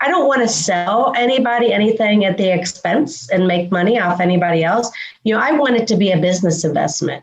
I don't want to sell anybody anything at the expense and make money off anybody else. I want it to be a business investment.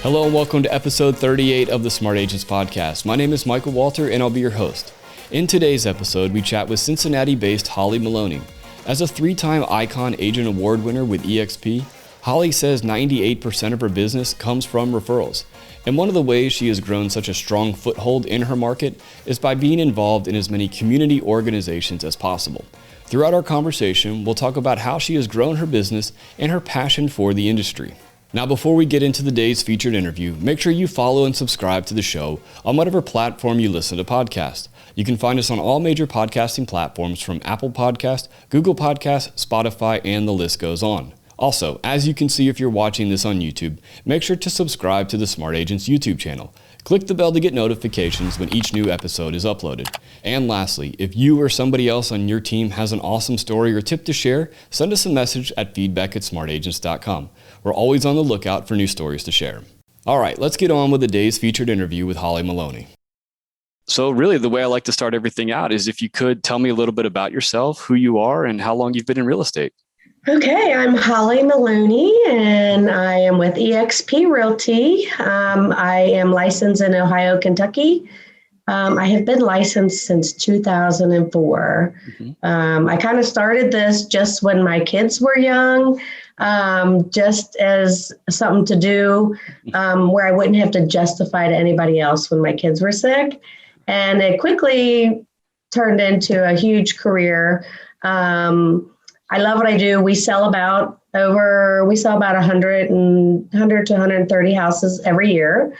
Hello and welcome to episode 38 of the Smart Agents Podcast. My name is Michael Walter and I'll be your host. In today's episode, we chat with Cincinnati-based Holly Moloney. As a 3-time ICON Agent Award winner with EXP, Holly says 98% of her business comes from referrals. And one of the ways she has grown such a strong foothold in her market is by being involved in as many community organizations as possible. Throughout our conversation, we'll talk about how she has grown her business and her passion for the industry. Now, before we get into the day's featured interview, make sure you follow and subscribe to the show on whatever platform you listen to podcasts. You can find us on all major podcasting platforms from Apple Podcasts, Google Podcasts, Spotify, and the list goes on. Also, as you can see if you're watching this on YouTube, make sure to subscribe to the Smart Agents YouTube channel. Click the bell to get notifications when each new episode is uploaded. And lastly, if you or somebody else on your team has an awesome story or tip to share, send us a message at feedback@smartagents.com. We're always on the lookout for new stories to share. All right, let's get on with the day's featured interview with Holly Moloney. So really, the way I like to start everything out is if you could tell me a little bit about yourself, who you are, and how long you've been in real estate. Okay, I'm Holly Moloney, and I am with EXP Realty. I am licensed in Ohio, Kentucky. I have been licensed since 2004. I kind of started this just when my kids were young, just as something to do where I wouldn't have to justify to anybody else when my kids were sick. And it quickly turned into a huge career. I love what I do. We sell about 100 to 130 houses every year.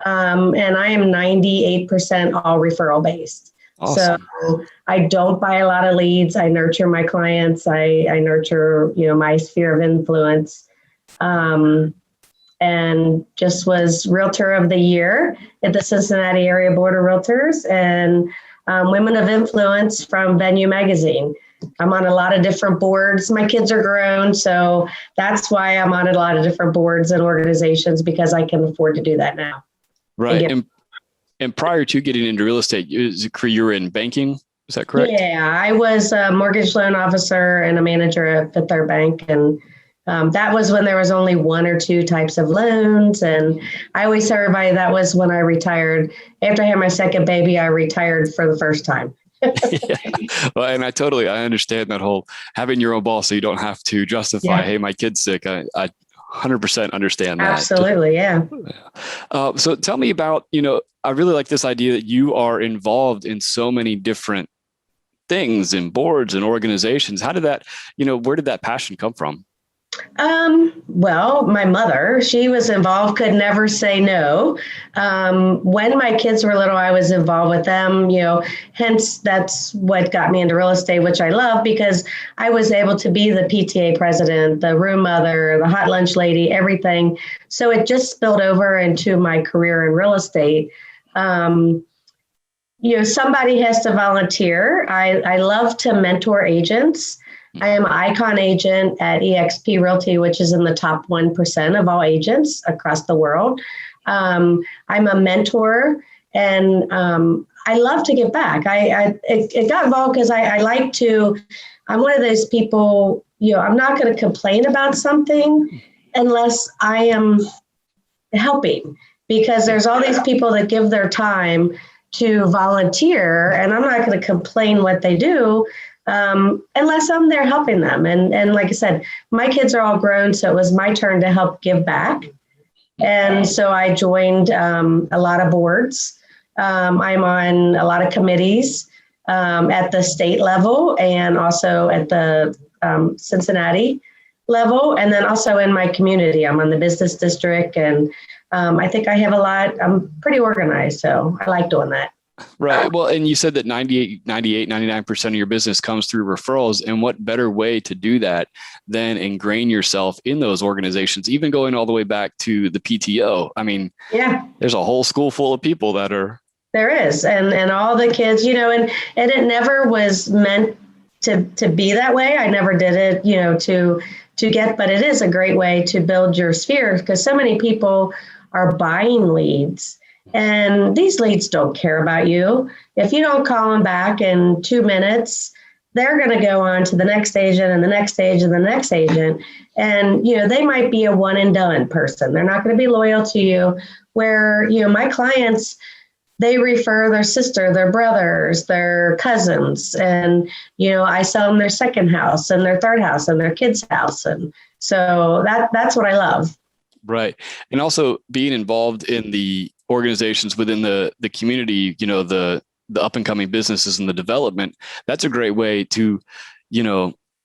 And I am 98% all referral based. Awesome. So I don't buy a lot of leads. I nurture my clients. I nurture, my sphere of influence. And just was Realtor of the Year at the Cincinnati Area Board of Realtors and Women of Influence from Venue Magazine. I'm on a lot of different boards. My kids are grown, so that's why I'm on a lot of different boards and organizations because I can afford to do that now. Right. And prior to getting into real estate, you were in banking. Is that correct? Yeah, I was a mortgage loan officer and a manager at Fifth Third Bank. And that was when there was only 1 or 2 types of loans. And I always tell everybody that was when I retired. After I had my second baby, I retired for the first time. Yeah. Well, and I understand that whole having your own boss so you don't have to justify, hey, my kid's sick. I 100% understand that. Absolutely. Yeah. So tell me about, I really like this idea that you are involved in so many different things and boards and organizations. How did that, where did that passion come from? Well, my mother, she was involved, could never say no. When my kids were little, I was involved with them, hence that's what got me into real estate, which I love because I was able to be the PTA president, the room mother, the hot lunch lady, everything. So it just spilled over into my career in real estate. Somebody has to volunteer. I love to mentor agents. I am an ICON agent at EXP Realty, which is in the top 1% of all agents across the world. I'm a mentor and I love to give back. It got involved because I'm one of those people, I'm not going to complain about something unless I am helping because there's all these people that give their time to volunteer and I'm not going to complain what they do. Unless I'm there helping them. And like I said, my kids are all grown, so it was my turn to help give back. And so I joined a lot of boards. I'm on a lot of committees at the state level and also at the Cincinnati level. And then also in my community, I'm on the business district. And I think I have a lot, I'm pretty organized. So I like doing that. Right. Well, and you said that 99% of your business comes through referrals. And what better way to do that than ingrain yourself in those organizations, even going all the way back to the PTO? I mean, there's a whole school full of people that are. There is. And all the kids, and it never was meant to be that way. I never did it, to get, but it is a great way to build your sphere because so many people are buying leads. And these leads don't care about you. If you don't call them back in 2 minutes, they're going to go on to the next agent and the next agent and the next agent. And, they might be a one and done person. They're not going to be loyal to you. Where, my clients, they refer their sister, their brothers, their cousins. And, I sell them their second house and their third house and their kid's house. And so that's what I love. Right. And also being involved in the organizations within the community, the up and coming businesses and the development, that's a great way to,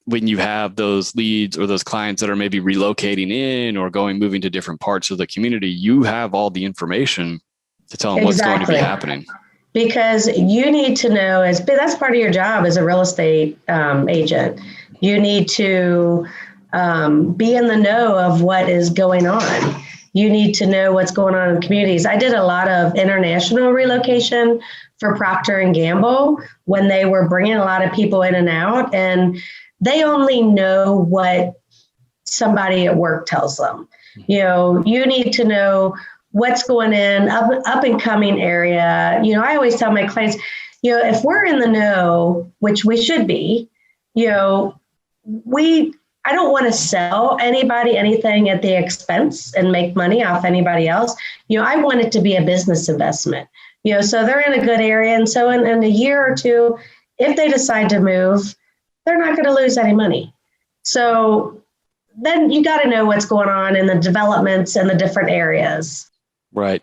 when you have those leads or those clients that are maybe relocating in or moving to different parts of the community, you have all the information to tell them what's going to be happening. Because you need to know, that's part of your job as a real estate agent. You need to be in the know of what is going on. You need to know what's going on in communities. I did a lot of international relocation for Procter & Gamble when they were bringing a lot of people in and out, and they only know what somebody at work tells them. You need to know what's going in up and coming area. I always tell my clients, if we're in the know, which we should be, I don't want to sell anybody anything at the expense and make money off anybody else. I want it to be a business investment. So they're in a good area. And so in a year or two, if they decide to move, they're not going to lose any money. So then you got to know what's going on in the developments and the different areas. Right.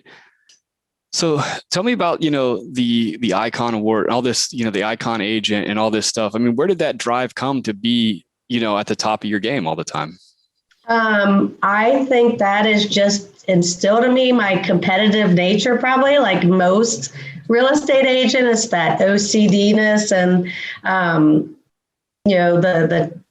So tell me about, the ICON Award, all this, the ICON agent and all this stuff. I mean, where did that drive come to be, at the top of your game all the time? I think that is just instilled in me, my competitive nature, probably like most real estate agent, is that OCD-ness and, the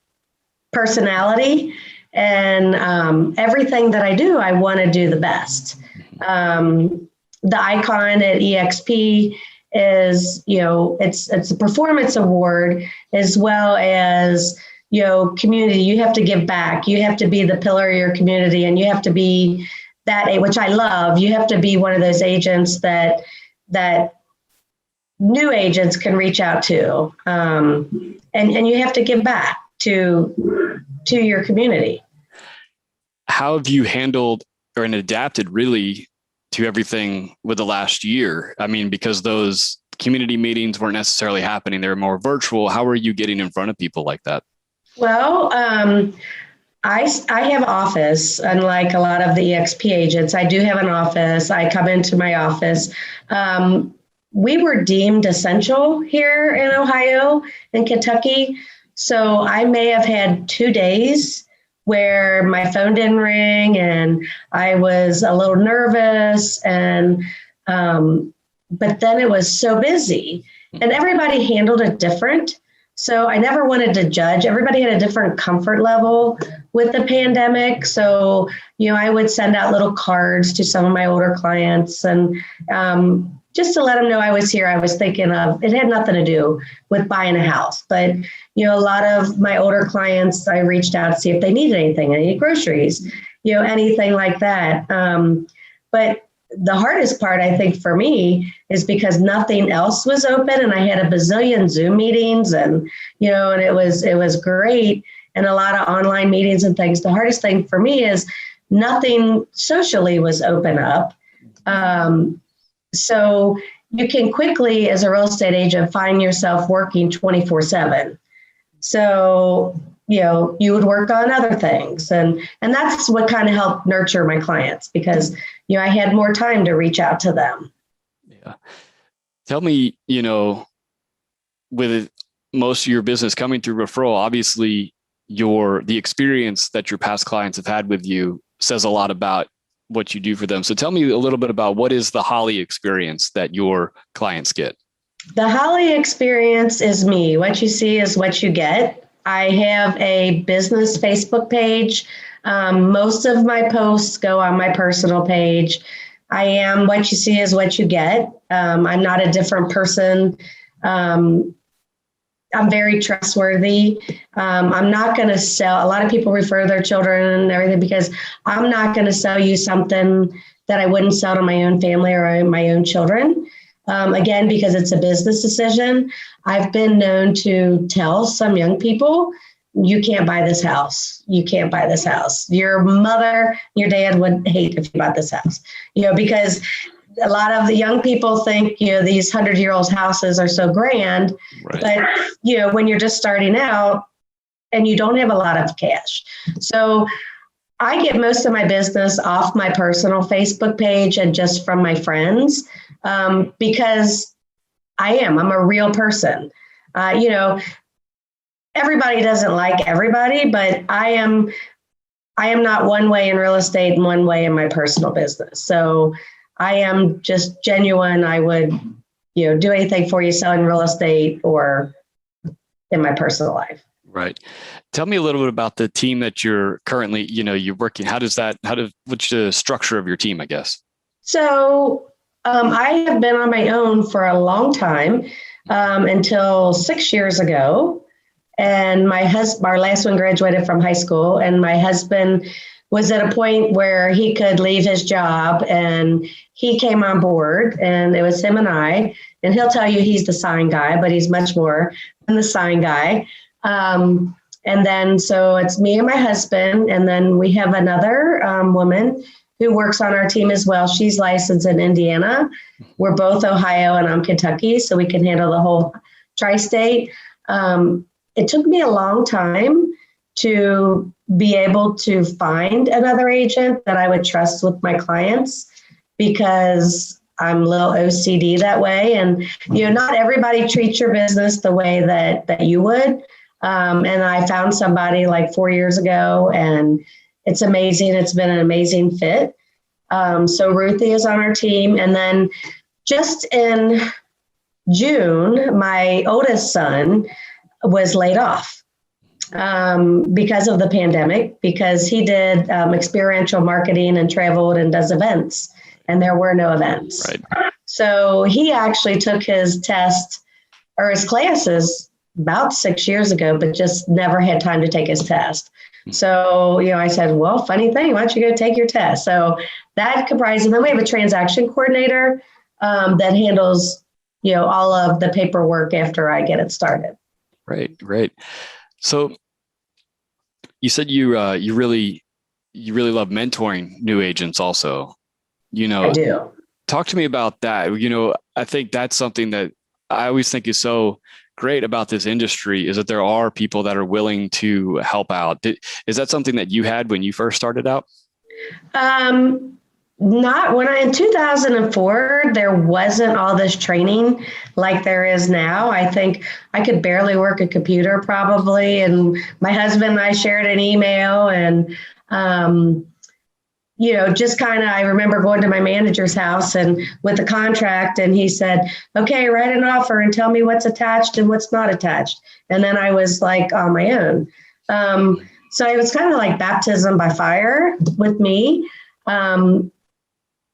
personality and everything that I do, I want to do the best. The ICON at EXP is, it's a performance award as well as, community. You have to give back. You have to be the pillar of your community, and you have to be that, which I love. You have to be one of those agents that new agents can reach out to, and you have to give back to your community. How have you handled or adapted really to everything with the last year? I mean, because those community meetings weren't necessarily happening. They were more virtual. How are you getting in front of people like that? Well, I have an office, unlike a lot of the EXP agents. I do have an office. I come into my office. We were deemed essential here in Ohio and Kentucky. So I may have had 2 days where my phone didn't ring and I was a little nervous, and but then it was so busy and everybody handled it different. So I never wanted to judge. Everybody had a different comfort level with the pandemic. So, I would send out little cards to some of my older clients and just to let them know I was here. I was thinking of, it had nothing to do with buying a house, but, a lot of my older clients, I reached out to see if they needed anything, any groceries, anything like that. But the hardest part, I think, for me is because nothing else was open, and I had a bazillion Zoom meetings, and and it was great, and a lot of online meetings and things. The hardest thing for me is nothing socially was open up. So you can quickly, as a real estate agent, find yourself working 24/7. So you would work on other things, and that's what kind of helped nurture my clients, because I had more time to reach out to them. Yeah. Tell me, with most of your business coming through referral, obviously the experience that your past clients have had with you says a lot about what you do for them. So tell me a little bit about what is the Holly experience that your clients get? The Holly experience is me. What you see is what you get. I have a business Facebook page. Most of my posts go on my personal page. I am what you see is what you get. I'm not a different person. I'm very trustworthy. I'm not going to sell. A lot of people refer their children and everything because I'm not going to sell you something that I wouldn't sell to my own family or my own children. Again, because it's a business decision. I've been known to tell some young people, you can't buy this house. You can't buy this house. Your mother, your dad would hate if you bought this house, because a lot of the young people think, these 100-year-old houses are so grand, right. But, when you're just starting out and you don't have a lot of cash. So I get most of my business off my personal Facebook page and just from my friends, because I'm a real person. Everybody doesn't like everybody, but I am not one way in real estate and one way in my personal business. So I am just genuine. I would, do anything for you selling real estate or in my personal life. Right. Tell me a little bit about the team that you're currently, you're working. What's the structure of your team, I guess? So I have been on my own for a long time, until 6 years ago. And our last one graduated from high school, and my husband was at a point where he could leave his job, and he came on board, and it was him and I, and he'll tell you he's the sign guy, but he's much more than the sign guy. And then, so it's me and my husband, and then we have another woman who works on our team as well. She's licensed in Indiana. We're both Ohio and I'm Kentucky, so we can handle the whole tri-state. It took me a long time to be able to find another agent that I would trust with my clients, because I'm a little OCD that way. And, not everybody treats your business the way that you would. And I found somebody like 4 years ago, and it's amazing. It's been an amazing fit. So Ruthie is on our team. And then just in June, my oldest son was laid off because of the pandemic, because he did experiential marketing and traveled and does events, and there were no events. Right. So he actually took his test or his classes about 6 years ago, but just never had time to take his test. So, I said, well, funny thing, why don't you go take your test? So that comprises, and then we have a transaction coordinator that handles, all of the paperwork after I get it started. Right. So you said you really love mentoring new agents also. I do. Talk to me about that. I think that's something that I always think is so great about this industry, is that there are people that are willing to help out. Is that something that you had when you first started out? Not when in 2004, there wasn't all this training like there is now. I think I could barely work a computer probably. And my husband and I shared an email, and, just kind of, I remember going to my manager's house and with a contract, and he said, okay, write an offer and tell me what's attached and what's not attached. And then I was like on my own. So it was kind of like baptism by fire with me.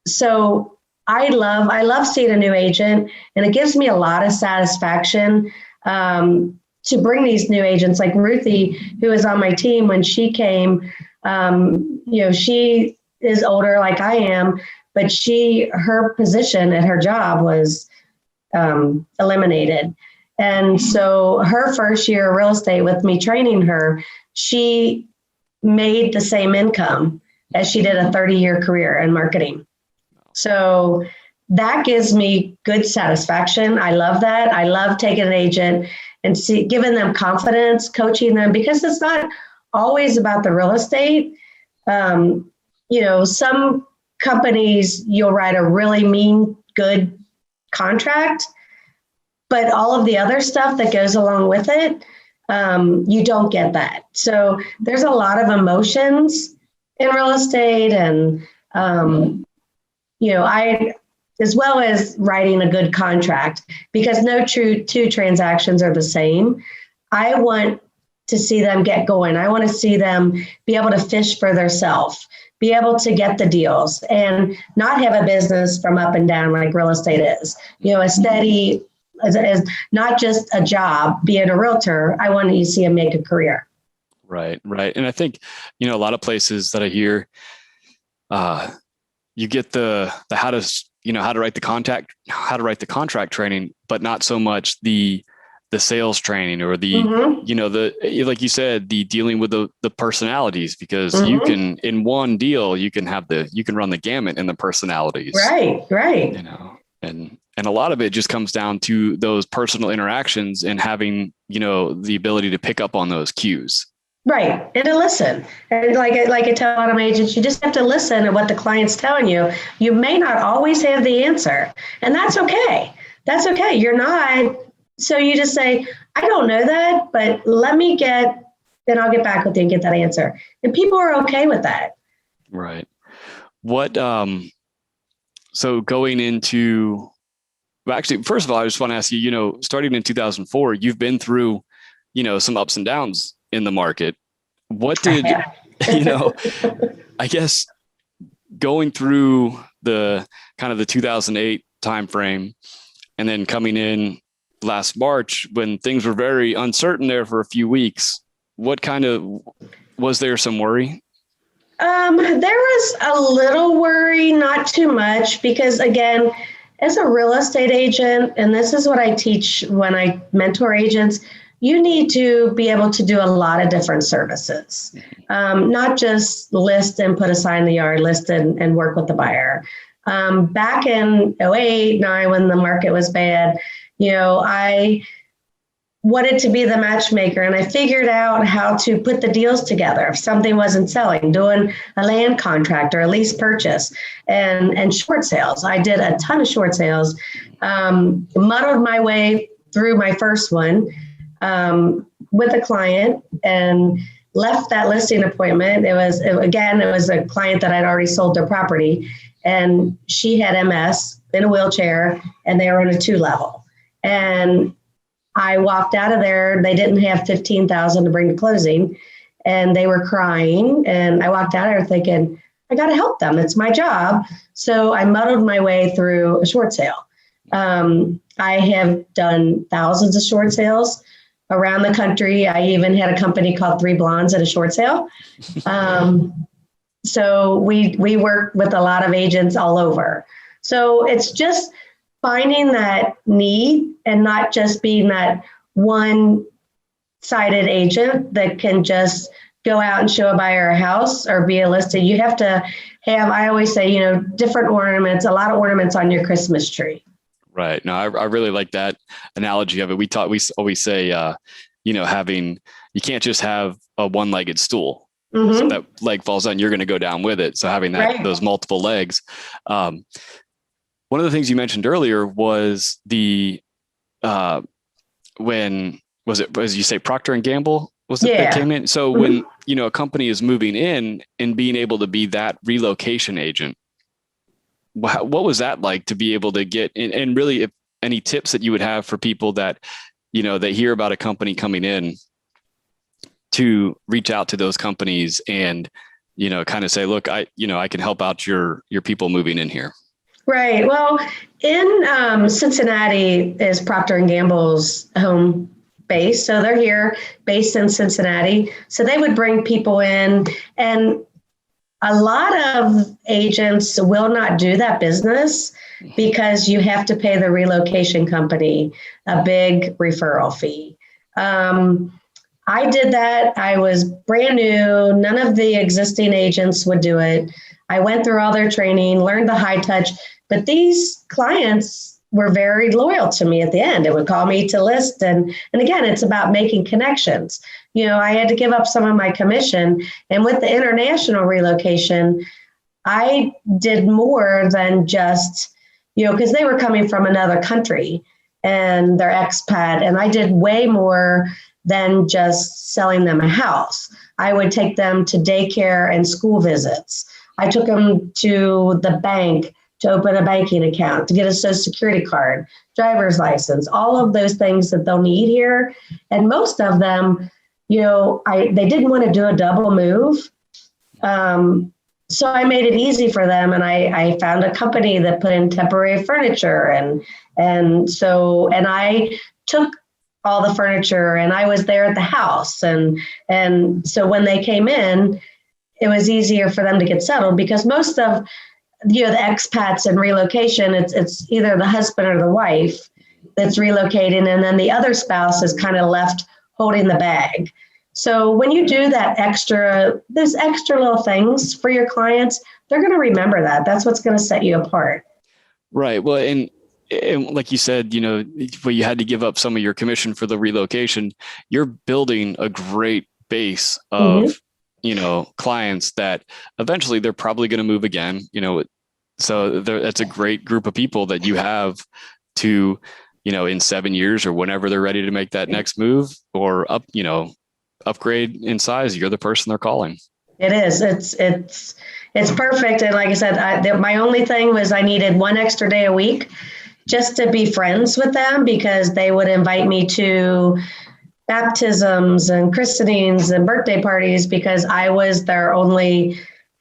So I love seeing a new agent, and it gives me a lot of satisfaction to bring these new agents like Ruthie, who is on my team. When she came, she is older like I am, but her position at her job was eliminated. And so her first year of real estate with me training her, she made the same income as she did a 30-year career in marketing. So that gives me good satisfaction. I love that. I love taking an agent and giving them confidence, coaching them, because it's not always about the real estate. Some companies, you'll write a really mean, good contract, but all of the other stuff that goes along with it, you don't get that. So there's a lot of emotions in real estate, and I, as well as writing a good contract, because no two transactions are the same. I want to see them get going. I want to see them be able to fish for themselves, be able to get the deals, and not have a business from up and down like real estate is. A steady as not just a job, being a realtor. I want you to see them make a career. Right. And I think, a lot of places that I hear, you get the how to write the contract training, but not so much the sales training or the, the, like you said, the dealing with the personalities, because you can, in one deal, you can run the gamut in the personalities. Right. And a lot of it just comes down to those personal interactions and having, the ability to pick up on those cues. Right. And to listen. And like I tell a lot of agents, you just have to listen to what the client's telling you. You may not always have the answer, and that's okay. That's okay. You're not. So you just say, I don't know that, but then I'll get back with you and get that answer. And people are okay with that. Right. What, so going into, well, actually, first of all, I just want to ask you, starting in 2004, you've been through, some ups and downs in the market. What did, I guess going through the kind of the 2008 timeframe and then coming in last March when things were very uncertain there for a few weeks, was there some worry? There was a little worry, not too much, because again, as a real estate agent, and this is what I teach when I mentor agents, you need to be able to do a lot of different services, not just list and put a sign in the yard, list and work with the buyer. Back in 08, 09, when the market was bad, I wanted to be the matchmaker, and I figured out how to put the deals together. If something wasn't selling, doing a land contract or a lease purchase and short sales. I did a ton of short sales, muddled my way through my first one with a client and left that listing appointment. It was a client that I'd already sold their property, and she had MS in a wheelchair, and they were on a 2-level. And I walked out of there. They didn't have $15,000 to bring to closing, and they were crying. And I walked out of there thinking, I got to help them. It's my job. So I muddled my way through a short sale. I have done thousands of short sales around the country. I even had a company called Three Blondes at a short sale. So we work with a lot of agents all over. So it's just finding that need and not just being that one-sided agent that can just go out and show a buyer a house or be a listed. You have to have, I always say, different ornaments, a lot of ornaments on your Christmas tree. Right. No, I really like that analogy of it. We always say, you can't just have a one-legged stool. So that leg falls down, you're going to go down with it. So having those multiple legs. One of the things you mentioned earlier was when was it, as you say, Procter and Gamble that came in. So when, a company is moving in and being able to be that relocation agent, what was that like to be able to get in? And really, if any tips that you would have for people that, they hear about a company coming in, to reach out to those companies and, kind of say, look, I can help out your people moving in here. Right. Well, in Cincinnati is Procter and Gamble's home base. So they're here based in Cincinnati. So they would bring people in, and a lot of agents will not do that business because you have to pay the relocation company a big referral fee. I did that. I was brand new. None of the existing agents would do it. I went through all their training, learned the high touch, but these clients were very loyal to me at the end. It would call me to list. And again, it's about making connections. I had to give up some of my commission. And with the international relocation, I did more than just, because they were coming from another country and they're expat. And I did way more than just selling them a house. I would take them to daycare and school visits. I took them to the bank to open a banking account, to get a social security card, driver's license, all of those things that they'll need here. And most of them, they didn't want to do a double move. so I made it easy for them, and I found a company that put in temporary furniture, and I took all the furniture, and I was there at the house, and so when they came in, it was easier for them to get settled, because most of the expats in relocation, it's either the husband or the wife that's relocating, and then the other spouse is kind of left holding the bag. So when you do those extra little things for your clients, they're going to remember that. That's what's going to set you apart. Right. Well, and like you said, where you had to give up some of your commission for the relocation, you're building a great base of, clients that eventually they're probably going to move again, so that's a great group of people that you have to, in 7 years or whenever they're ready to make that next move or upgrade in size, you're the person they're calling. It is. It's perfect. And like I said, my only thing was I needed one extra day a week just to be friends with them, because they would invite me to baptisms and christenings and birthday parties, because I was their only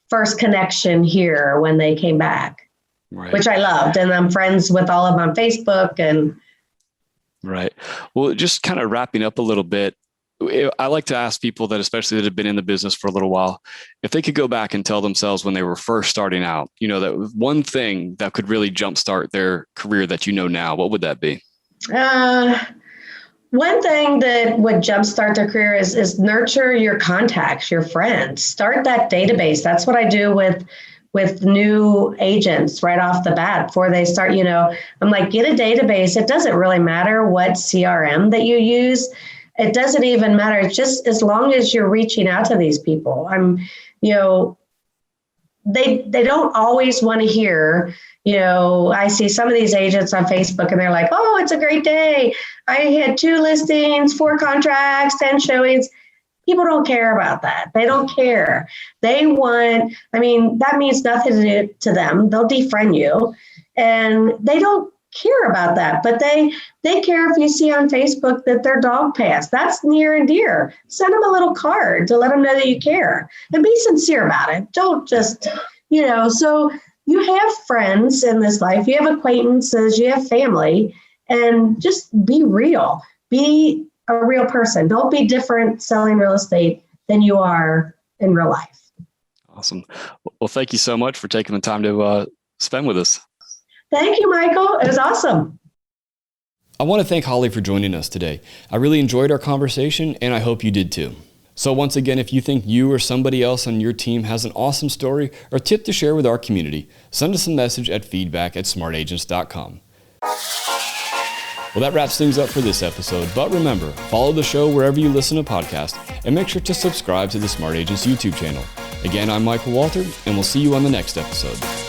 first connection here when they came back, right, which I loved. And I'm friends with all of them on Facebook. And right. Well, just kind of wrapping up a little bit, I like to ask people that, especially that have been in the business for a little while, if they could go back and tell themselves when they were first starting out, that one thing that could really jumpstart their career that now, what would that be? One thing that would jumpstart their career is nurture your contacts, your friends. Start that database. That's what I do with new agents right off the bat before they start. I'm like, get a database. It doesn't really matter what CRM that you use. It doesn't even matter. It's just as long as you're reaching out to these people. They don't always want to hear, I see some of these agents on Facebook and they're like, oh, it's a great day. I had 2 listings, 4 contracts, 10 showings. People don't care about that. They don't care. That means nothing to them. They'll defriend you, and they don't care about that, but they care if you see on Facebook that their dog passed. That's near and dear. Send them a little card to let them know that you care, and be sincere about it. Don't just, so you have friends in this life, you have acquaintances, you have family, and just be real. Be a real person. Don't be different selling real estate than you are in real life. Awesome. Well, thank you so much for taking the time to spend with us. Thank you, Michael. It was awesome. I want to thank Holly for joining us today. I really enjoyed our conversation, and I hope you did too. So once again, if you think you or somebody else on your team has an awesome story or tip to share with our community, send us a message at feedback@smartagents.com. Well, that wraps things up for this episode, but remember, follow the show wherever you listen to podcasts, and make sure to subscribe to the Smart Agents YouTube channel. Again, I'm Michael Walter, and we'll see you on the next episode.